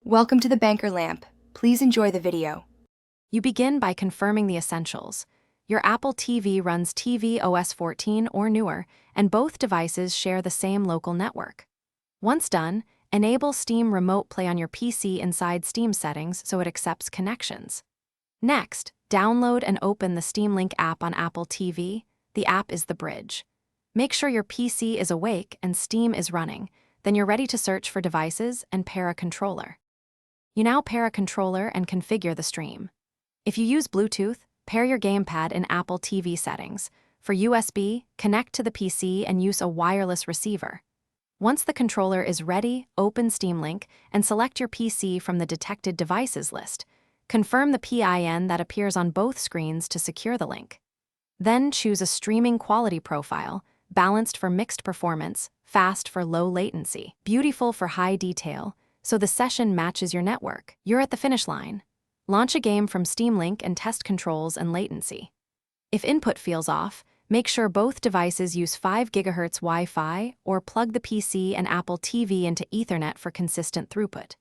Welcome to the Banker Lamp. Please enjoy the video. You begin by confirming the essentials. Your Apple TV runs TV OS 14 or newer, and both devices share the same local network. Once done, enable Steam Remote Play on your PC inside Steam settings so it accepts connections. Next, download and open the Steam Link app on Apple TV. The app is the bridge. Make sure your PC is awake and Steam is running. Then you're ready to search for devices and pair a controller. You now pair a controller and configure the stream. If you use Bluetooth, pair your gamepad in Apple TV settings. For USB, connect to the PC and use a wireless receiver. Once the controller is ready, open Steam Link and select your PC from the detected devices list. Confirm the PIN that appears on both screens to secure the link. Then choose a streaming quality profile, balanced for mixed performance, fast for low latency, beautiful for high detail, so the session matches your network. You're at the finish line. Launch a game from Steam Link and test controls and latency. If input feels off, make sure both devices use 5 GHz Wi-Fi or plug the PC and Apple TV into Ethernet for consistent throughput.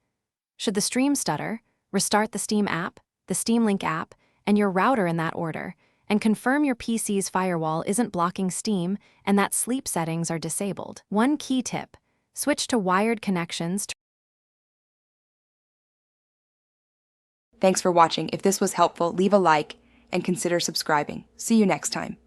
Should the stream stutter, restart the Steam app, the Steam Link app, and your router in that order, and confirm your PC's firewall isn't blocking Steam and that sleep settings are disabled. One key tip: switch to wired connections. Thanks for watching. If this was helpful, leave a like and consider subscribing. See you next time.